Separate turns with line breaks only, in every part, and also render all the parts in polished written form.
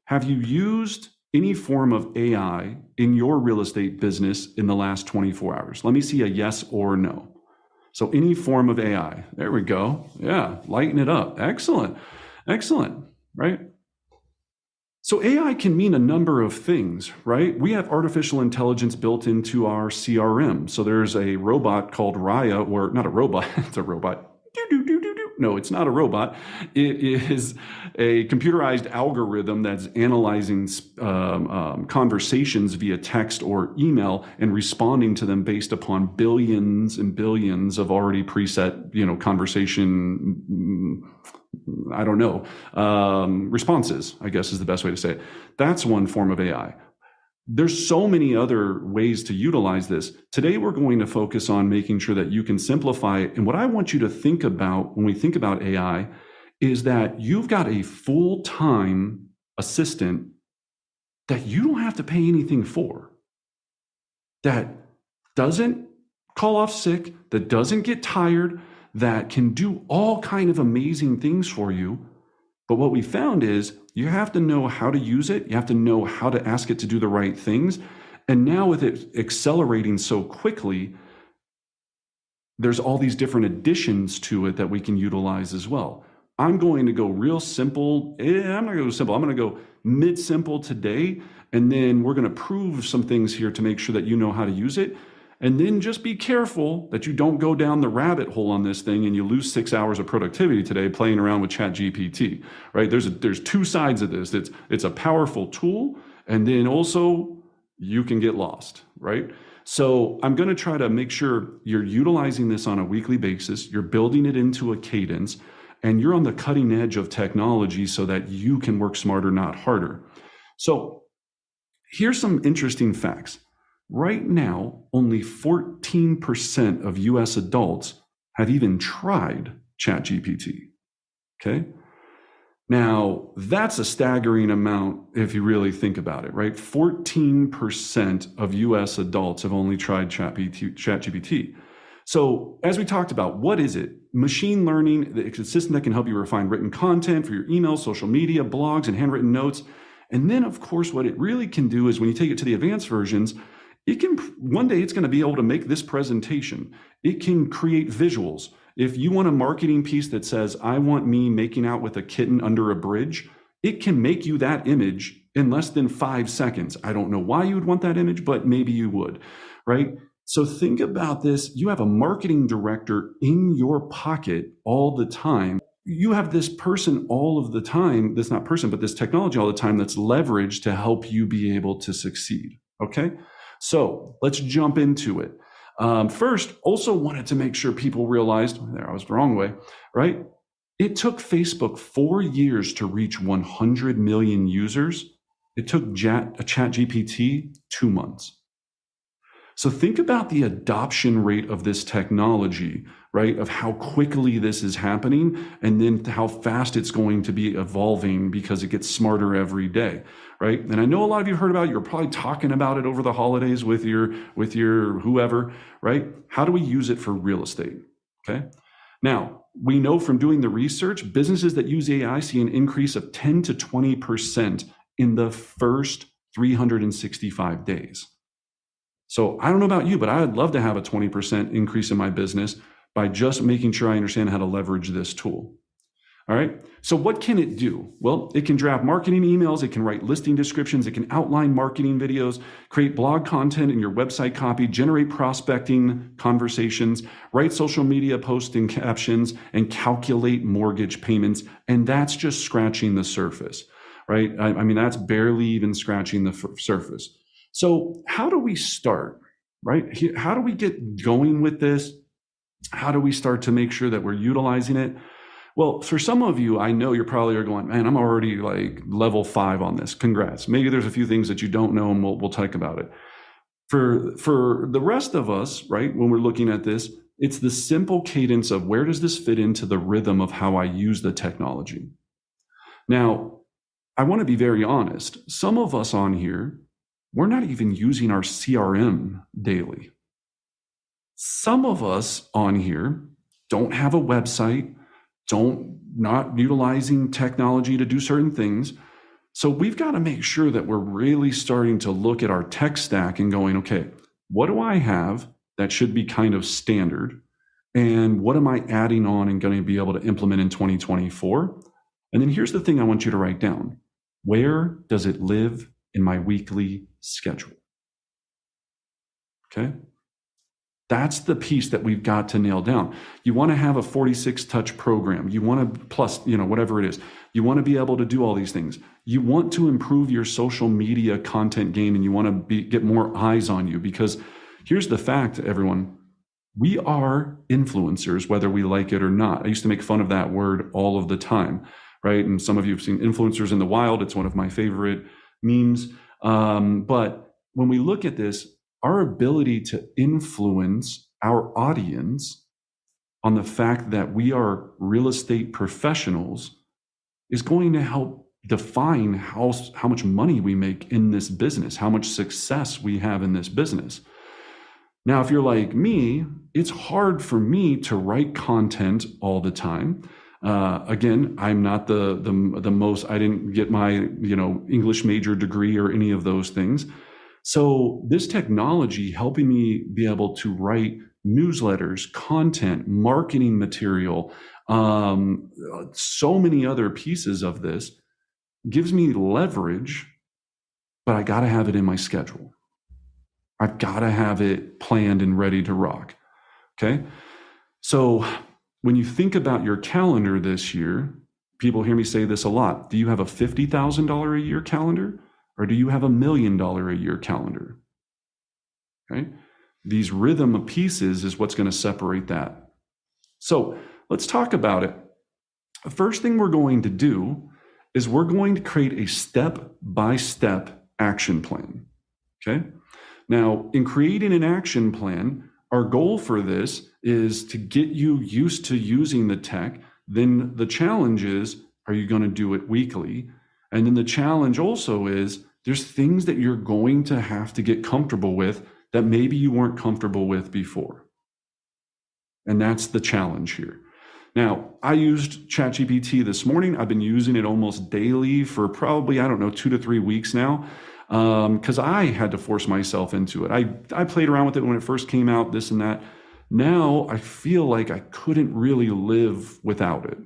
have you used any form of AI in your real estate business in the last 24 hours? Let me see a yes or no. So any form of AI. There we go. Yeah, lighten it up. Excellent. Excellent, right? So AI can mean a number of things, right? We have artificial intelligence built into our CRM. So there's a robot called Raya, or not a robot, it's a robot. No, it's not a robot. It is a computerized algorithm that's analyzing conversations via text or email and responding to them based upon billions and billions of already preset, conversation, I don't know, responses, I guess is the best way to say it. That's one form of AI. There's so many other ways to utilize this. Today, we're going to focus on making sure that you can simplify it. And what I want you to think about when we think about AI is that you've got a full-time assistant that you don't have to pay anything for, that doesn't call off sick, that doesn't get tired, that can do all kind of amazing things for you. But what we found is you have to know how to use it. You have to know how to ask it to do the right things. And now with it accelerating so quickly, there's all these different additions to it that we can utilize as well. I'm going to go real simple. I'm not going to go simple. I'm going to go mid-simple today. And then we're going to prove some things here to make sure that you know how to use it. And then just be careful that you don't go down the rabbit hole on this thing and you lose 6 hours of productivity today playing around with ChatGPT, right? There's two sides of this. It's a powerful tool, and then also you can get lost, right? So I'm going to try to make sure you're utilizing this on a weekly basis. You're building it into a cadence, and you're on the cutting edge of technology so that you can work smarter, not harder. So here's some interesting facts. Right now, only 14% of US adults have even tried ChatGPT, okay? Now, that's a staggering amount if you really think about it, right? 14% of US adults have only tried ChatGPT. So as we talked about, what is it? Machine learning, it's a system that can help you refine written content for your emails, social media, blogs, and handwritten notes. And then, of course, what it really can do is when you take it to the advanced versions, one day it's going to be able to make this presentation. It can create visuals. If you want a marketing piece that says, I want me making out with a kitten under a bridge, it can make you that image in less than 5 seconds. I don't know why you would want that image, but maybe you would, right? So think about this. You have a marketing director in your pocket all the time. You have this person all of the time, this not person, but this technology all the time that's leveraged to help you be able to succeed, okay? So let's jump into it. First, also wanted to make sure people realized, I was the wrong way, right? It took Facebook 4 years to reach 100 million users. It took ChatGPT 2 months. So think about the adoption rate of this technology, right? Of how quickly this is happening and then how fast it's going to be evolving because it gets smarter every day, right? And I know a lot of you heard about it. You're probably talking about it over the holidays with your whoever, right? How do we use it for real estate? Okay. Now, we know from doing the research, businesses that use AI see an increase of 10 to 20% in the first 365 days. So I don't know about you, but I'd love to have a 20% increase in my business by just making sure I understand how to leverage this tool. All right. So what can it do? Well, it can draft marketing emails. It can write listing descriptions. It can outline marketing videos, create blog content in your website copy, generate prospecting conversations, write social media posts and captions, and calculate mortgage payments. And that's just scratching the surface, right? I mean, that's barely even scratching the surface. So how do we start, right? How do we get going with this? How do we start to make sure that we're utilizing it? Well, for some of you, I know you're probably going, man, I'm already like level 5 on this. Congrats. Maybe there's a few things that you don't know and we'll talk about it. For the rest of us, right, when we're looking at this, it's the simple cadence of where does this fit into the rhythm of how I use the technology? Now, I want to be very honest. Some of us on here, we're not even using our CRM daily. Some of us on here don't have a website, not utilizing technology to do certain things. So we've got to make sure that we're really starting to look at our tech stack and going, okay, what do I have that should be kind of standard? And what am I adding on and going to be able to implement in 2024? And then here's the thing I want you to write down. Where does it live in my weekly schedule? Okay. That's the piece that we've got to nail down. You want to have a 46 touch program. You want to plus, whatever it is. You want to be able to do all these things. You want to improve your social media content game, and you want to get more eyes on you, because here's the fact, everyone. We are influencers, whether we like it or not. I used to make fun of that word all of the time, right? And some of you have seen influencers in the wild. It's one of my favorite memes. But when we look at this, our ability to influence our audience on the fact that we are real estate professionals is going to help define how much money we make in this business, how much success we have in this business. Now, if you're like me, it's hard for me to write content all the time. Again, I'm not the most, I didn't get my, English major degree or any of those things. So this technology helping me be able to write newsletters, content, marketing material, so many other pieces of this gives me leverage, but I got to have it in my schedule. I've got to have it planned and ready to rock. Okay. So when you think about your calendar this year, people hear me say this a lot. Do you have a $50,000 a year calendar, or do you have $1 million a year calendar? Okay. These rhythm pieces is what's going to separate that. So let's talk about it. The first thing we're going to do is we're going to create a step-by-step action plan. Okay. Now, in creating an action plan, our goal for this is to get you used to using the tech. Then the challenge is, are you going to do it weekly? And then the challenge also is, there's things that you're going to have to get comfortable with that maybe you weren't comfortable with before. And that's the challenge here. Now, I used ChatGPT this morning. I've been using it almost daily for probably, 2 to 3 weeks now. Because I had to force myself into it. I played around with it when it first came out, this and that. Now I feel like I couldn't really live without it.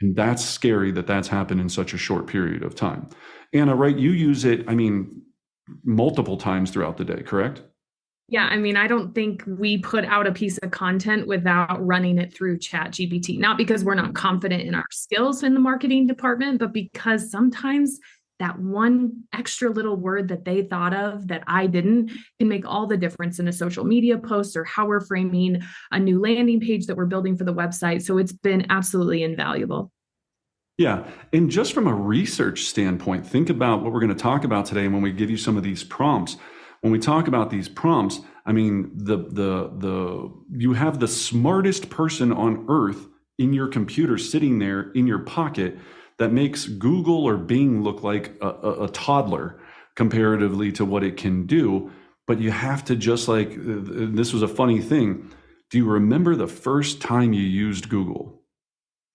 And that's scary that that's happened in such a short period of time. Anna, right? You use it, multiple times throughout the day, correct?
Yeah, I don't think we put out a piece of content without running it through ChatGPT, not because we're not confident in our skills in the marketing department, but because sometimes that one extra little word that they thought of that I didn't can make all the difference in a social media post or how we're framing a new landing page that we're building for the website. So it's been absolutely invaluable.
Yeah. And just from a research standpoint, think about what we're going to talk about today. And when we give you some of these prompts, when we talk about these prompts, you have the smartest person on earth in your computer sitting there in your pocket that makes Google or Bing look like a toddler comparatively to what it can do. But you have to this was a funny thing. Do you remember the first time you used Google?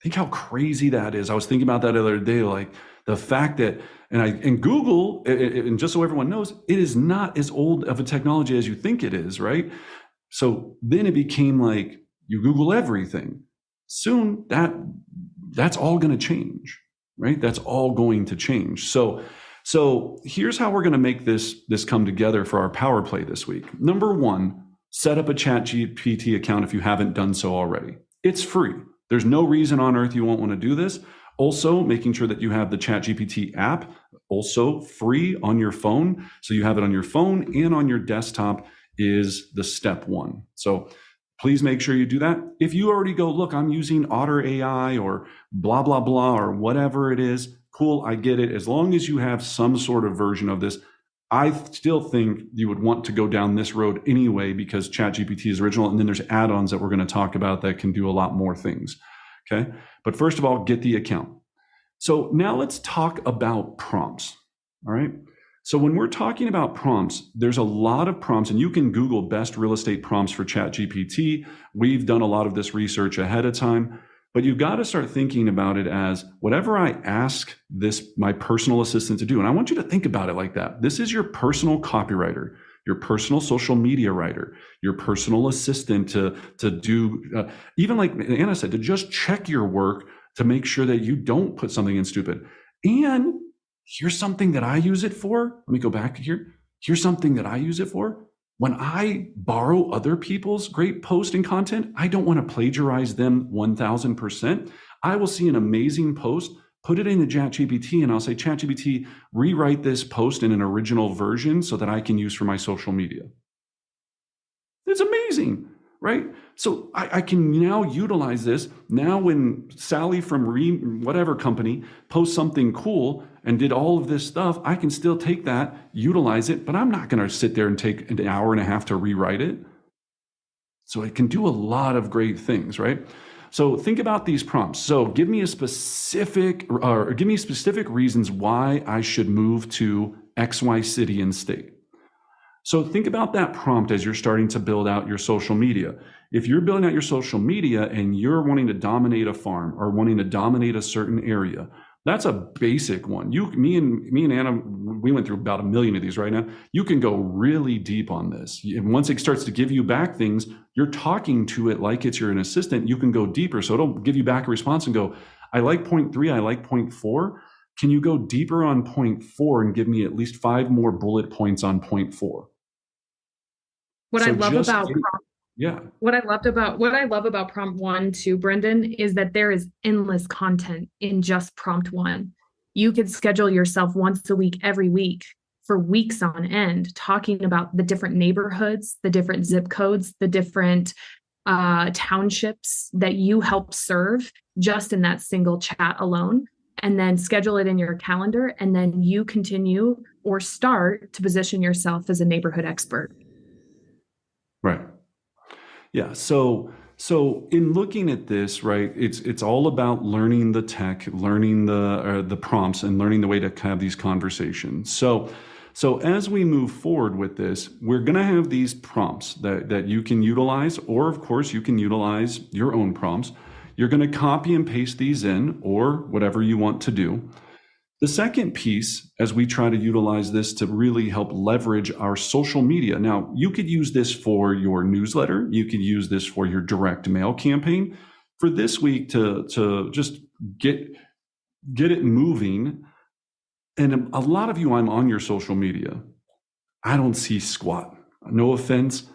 Think how crazy that is. I was thinking about that the other day, like the fact that, and Google, and just so everyone knows, it is not as old of a technology as you think it is, right? So then it became like you Google everything. Soon that's all going to change. Right? That's all going to change. So here's how we're going to make this come together for our power play this week. Number one, set up a ChatGPT account if you haven't done so already. It's free. There's no reason on earth you won't want to do this. Also, making sure that you have the ChatGPT app, also free on your phone. So you have it on your phone and on your desktop is the step one. So please make sure you do that. If you already go, look, I'm using Otter AI or blah, blah, blah, or whatever it is, cool, I get it. As long as you have some sort of version of this, I still think you would want to go down this road anyway, because ChatGPT is original. And then there's add-ons that we're going to talk about that can do a lot more things. Okay. But first of all, get the account. So now let's talk about prompts. All right. So when we're talking about prompts, there's a lot of prompts, and you can Google best real estate prompts for ChatGPT. We've done a lot of this research ahead of time. But you got to start thinking about it as whatever I ask my personal assistant to do. And I want you to think about it like that. This is your personal copywriter, your personal social media writer, your personal assistant to do, even like Anna said, to just check your work to make sure that you don't put something in stupid. And here's something that I use it for. Let me go back here. Here's something that I use it for. When I borrow other people's great post and content, I don't want to plagiarize them 1000%. I will see an amazing post, put it into ChatGPT, and I'll say, ChatGPT, rewrite this post in an original version so that I can use for my social media. It's amazing, right? So I can now utilize this. Now when Sally from whatever company posts something cool and did all of this stuff, I can still take that, utilize it, but I'm not going to sit there and take an hour and a half to rewrite it. So it can do a lot of great things, right? So think about these prompts. So give me specific reasons why I should move to XY city and state. So think about that prompt as you're starting to build out your social media. If you're building out your social media and you're wanting to dominate a farm or wanting to dominate a certain area, that's a basic one. Me and Anna, we went through about 1 million of these right now. You can go really deep on this. And once it starts to give you back things, you're talking to it like it's an assistant. You can go deeper. So it'll give you back a response and go, I like point 3, I like point 4. Can you go deeper on point 4 and give me at least 5 more bullet points on point 4?
What I love about prompt 1 too, Brendan, is that there is endless content in just prompt 1. You could schedule yourself once a week, every week, for weeks on end, talking about the different neighborhoods, the different zip codes, the different townships that you help serve just in that single chat alone. And then schedule it in your calendar, and then you continue or start to position yourself as a neighborhood expert.
Right. Yeah. So in looking at this, right, it's all about learning the tech, learning the prompts, and learning the way to have these conversations. So as we move forward with this, we're going to have these prompts that you can utilize, or of course you can utilize your own prompts. You're going to copy and paste these in, or whatever you want to do. The second piece, as we try to utilize this to really help leverage our social media. Now, you could use this for your newsletter. You could use this for your direct mail campaign. For this week to just get it moving. And a lot of you, I'm on your social media. I don't see squat. No offense.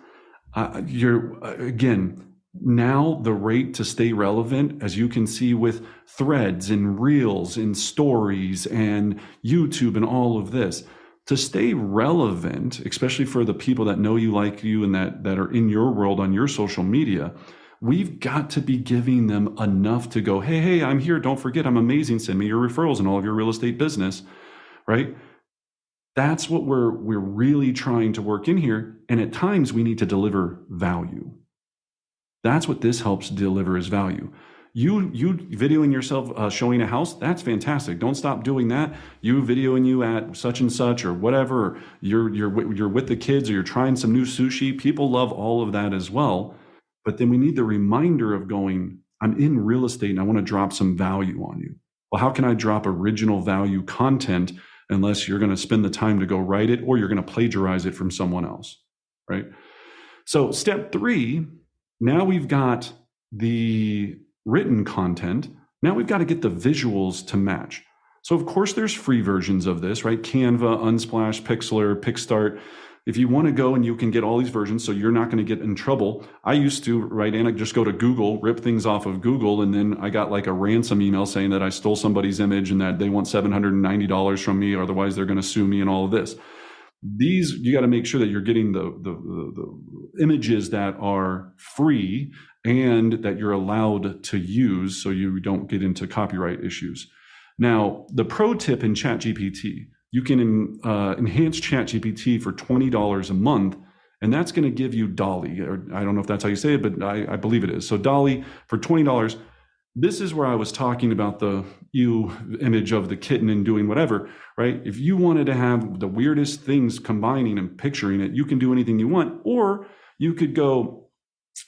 Now the rate to stay relevant, as you can see with threads and reels and stories and YouTube and all of this, to stay relevant, especially for the people that know you, like you, and that are in your world on your social media, we've got to be giving them enough to go, hey, I'm here. Don't forget, I'm amazing. Send me your referrals and all of your real estate business, right? That's what we're really trying to work in here. And at times we need to deliver value. That's what this helps deliver is value. You videoing yourself showing a house, that's fantastic. Don't stop doing that. You videoing you at such and such or whatever, or you're with the kids, or you're trying some new sushi. People love all of that as well. But then we need the reminder of going, I'm in real estate and I want to drop some value on you. Well, how can I drop original value content unless you're going to spend the time to go write it, or you're going to plagiarize it from someone else, right? So step 3, now we've got the written content. Now we've got to get the visuals to match. So of course there's free versions of this, right? Canva, Unsplash, Pixlr, Picsart. If you want to go and you can get all these versions, so you're not going to get in trouble. I used to, right, Anna, just go to Google, rip things off of Google, and then I got like a ransom email saying that I stole somebody's image and that they want $790 from me, otherwise they're going to sue me and all of this. These, you got to make sure that you're getting the images that are free and that you're allowed to use so you don't get into copyright issues. Now, the pro tip in ChatGPT, you can enhance ChatGPT for $20 a month, and that's going to give you Dolly, or I don't know if that's how you say it, but I believe it is. So Dolly for $20. This is where I was talking about the image of the kitten and doing whatever, right? If you wanted to have the weirdest things combining and picturing it, you can do anything you want. Or you could go,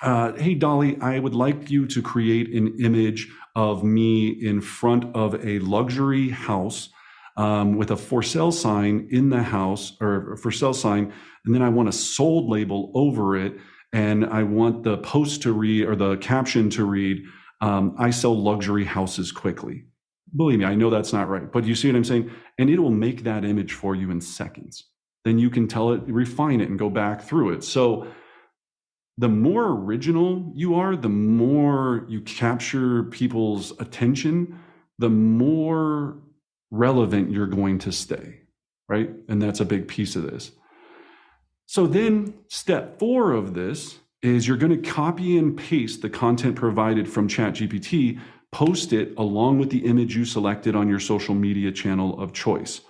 Hey, Dolly, I would like you to create an image of me in front of a luxury house with a for sale sign in the house, or a for sale sign, and then I want a sold label over it, and I want the post to read, or the caption to read, I sell luxury houses quickly. Believe me, I know that's not right, but you see what I'm saying? And it will make that image for you in seconds. Then you can tell it, refine it, and go back through it. So the more original you are, the more you capture people's attention, the more relevant you're going to stay, right? And that's a big piece of this. So then step 4 of this is you're going to copy and paste the content provided from ChatGPT, post it along with the image you selected on your social media channel of choice,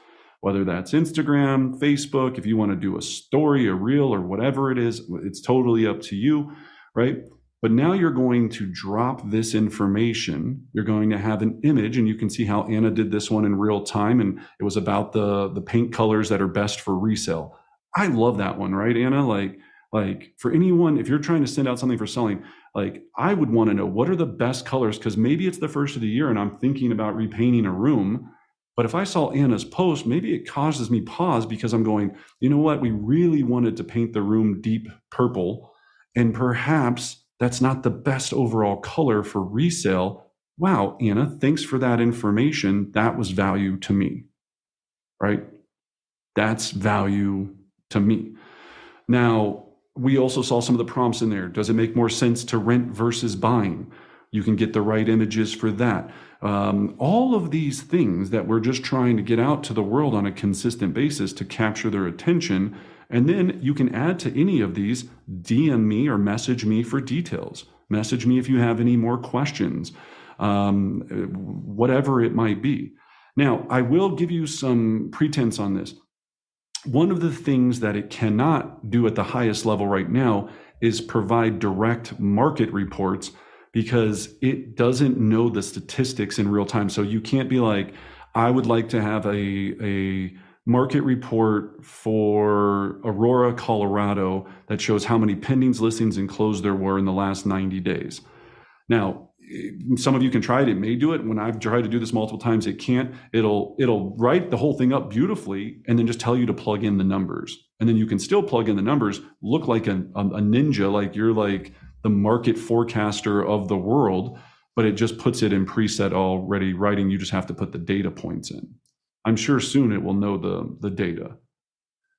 whether that's Instagram, Facebook. If you want to do a story, a reel, or whatever it is, it's totally up to you, right? But now you're going to drop this information. You're going to have an image, and you can see how Anna did this one in real time, and it was about the paint colors that are best for resale. I love that one, right, Anna? Like for anyone, if you're trying to send out something for selling, like I would want to know what are the best colors, because maybe it's the first of the year and I'm thinking about repainting a room. But if I saw Anna's post, maybe it causes me pause, because I'm going, you know what? We really wanted to paint the room deep purple, and perhaps that's not the best overall color for resale. Wow, Anna, thanks for that information. That was value to me, right? That's value to me. Now, we also saw some of the prompts in there. Does it make more sense to rent versus buying? You can get the right images for that. All of these things that we're just trying to get out to the world on a consistent basis to capture their attention. And then you can add to any of these, DM me or message me for details. Message me if you have any more questions, whatever it might be. Now, I will give you some pretense on this. One of the things that it cannot do at the highest level right now is provide direct market reports, because it doesn't know the statistics in real time. So you can't be like, I would like to have a market report for Aurora, Colorado that shows how many pendings, listings, and closed there were in the last 90 days. Now, some of you can try it. It may do it. When I've tried to do this multiple times, it can't. It'll write the whole thing up beautifully and then just tell you to plug in the numbers. And then you can still plug in the numbers, look like a ninja, like you're like the market forecaster of the world, but it just puts it in preset already writing. You just have to put the data points in. I'm sure soon it will know the data.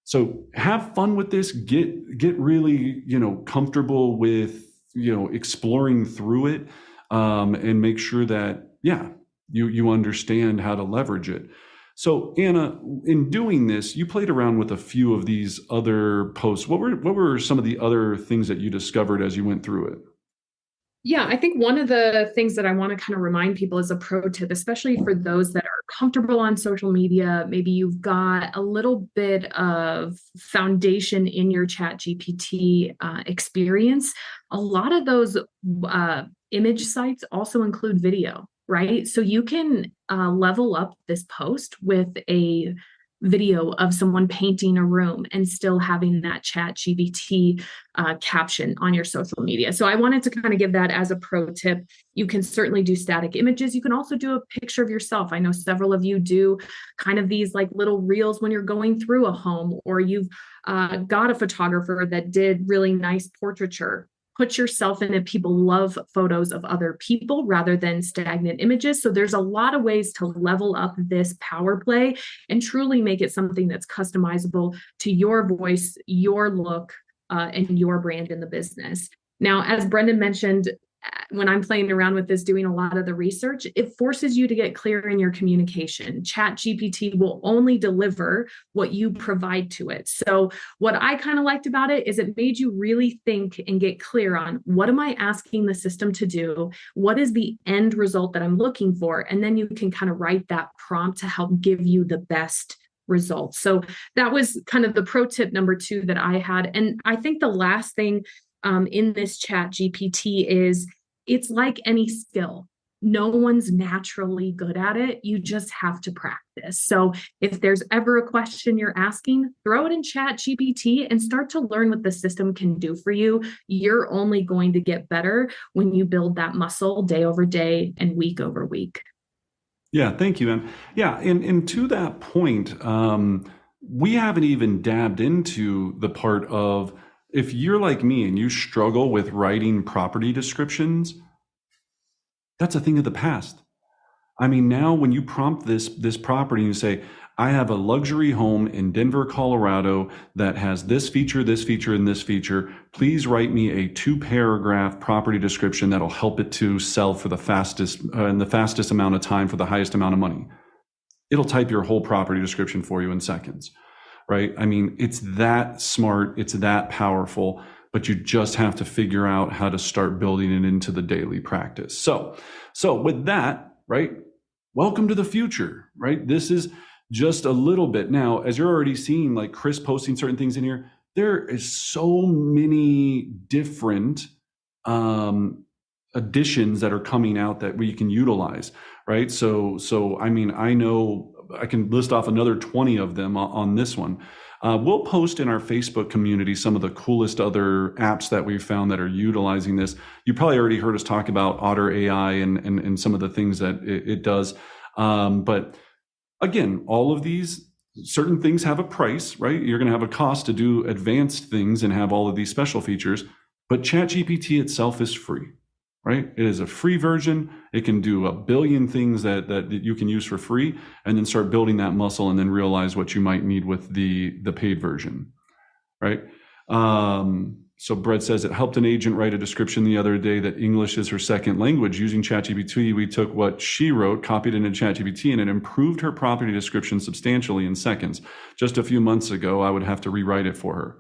So have fun with this. Get really, comfortable with, exploring through it, and make sure that, you understand how to leverage it. So Anna, in doing this, you played around with a few of these other posts. What were some of the other things that you discovered as you went through it?
Yeah, I think one of the things that I want to kind of remind people as a pro tip, especially for those that are comfortable on social media, maybe you've got a little bit of foundation in your ChatGPT experience. A lot of those image sites also include video, right? So you can level up this post with a video of someone painting a room and still having that ChatGPT caption on your social media. So I wanted to kind of give that as a pro tip. You can certainly do static images. You can also do a picture of yourself. I know several of you do kind of these like little reels when you're going through a home, or you've got a photographer that did really nice portraiture. Put yourself in it. People love photos of other people rather than stagnant images. So there's a lot of ways to level up this power play and truly make it something that's customizable to your voice, your look, and your brand in the business. Now, as Brendan mentioned, when I'm playing around with this, doing a lot of the research, it forces you to get clear in your communication. ChatGPT will only deliver what you provide to it. So what I kind of liked about it is it made you really think and get clear on, what am I asking the system to do? What is the end result that I'm looking for? And then you can kind of write that prompt to help give you the best results. So that was kind of the pro tip number 2 that I had. And I think the last thing in this ChatGPT is, it's like any skill. No one's naturally good at it. You just have to practice. So if there's ever a question you're asking, throw it in ChatGPT and start to learn what the system can do for you. You're only going to get better when you build that muscle day over day and week over week.
Yeah, thank you. And yeah, and to that point, we haven't even dabbed into the part of, if you're like me and you struggle with writing property descriptions, that's a thing of the past. I mean, now when you prompt this property and you say, I have a luxury home in Denver, Colorado that has this feature, and this feature. Please write me a 2-paragraph property description that'll help it to sell for the fastest in the fastest amount of time for the highest amount of money. It'll type your whole property description for you in seconds, right? I mean, it's that smart, it's that powerful, but you just have to figure out how to start building it into the daily practice. So with that, right? Welcome to the future, right? This is just a little bit. Now, as you're already seeing, like Chris posting certain things in here, there is so many different additions that are coming out that we can utilize, right? So I mean, I know I can list off another 20 of them on this one. We'll post in our Facebook community some of the coolest other apps that we've found that are utilizing this. You probably already heard us talk about Otter AI and some of the things that it does. But again, all of these, certain things have a price, right? You're going to have a cost to do advanced things and have all of these special features, but ChatGPT itself is free, right? It is a free version. It can do a billion things that you can use for free, and then start building that muscle and then realize what you might need with the paid version, right? So Brett says, it helped an agent write a description the other day that English is her second language. Using ChatGPT, we took what she wrote, copied it into ChatGPT, and it improved her property description substantially in seconds. Just a few months ago, I would have to rewrite it for her.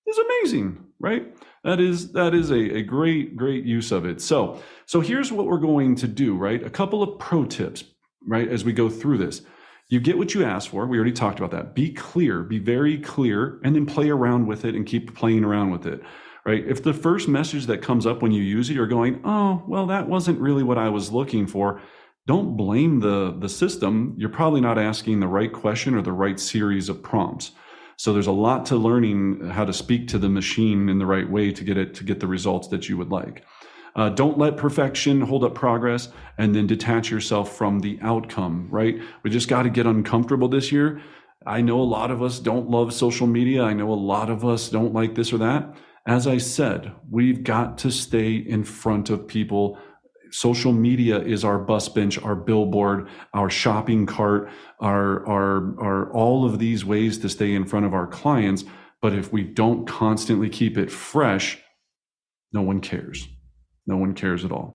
It's amazing, right? That is a great use of it. So here's what we're going to do, right? A couple of pro tips, right? As we go through this, you get what you ask for. We already talked about that. Be clear, be very clear, and then play around with it and keep playing around with it, right? If the first message that comes up when you use it, you're going, oh, well, that wasn't really what I was looking for. Don't blame the system. You're probably not asking the right question or the right series of prompts. So there's a lot to learning how to speak to the machine in the right way to get the results that you would like. Don't let perfection hold up progress, and then detach yourself from the outcome, right? We just got to get uncomfortable this year. I know a lot of us don't love social media. I know a lot of us don't like this or that. As I said, we've got to stay in front of people. Social media is our bus bench, our billboard, our shopping cart, our all of these ways to stay in front of our clients. But if we don't constantly keep it fresh, no one cares. No one cares at all.